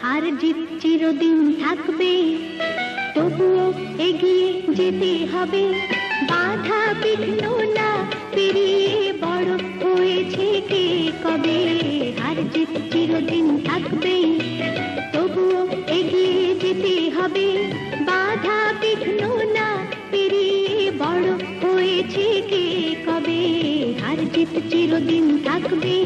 হার জিত চিরদিন থাকবে, তবুও এগিয়ে যেতে হবে। বাধা বিঘ্ন না পেরিয়ে বড় হয়েছে কে কবে। হার জিত চিরদিন থাকবে, তবুও এগিয়ে যেতে হবে। বাধা বিঘ্ন না পেরিয়ে বড় হয়েছে কে কবে। হার জিত চিরদিন থাকবে।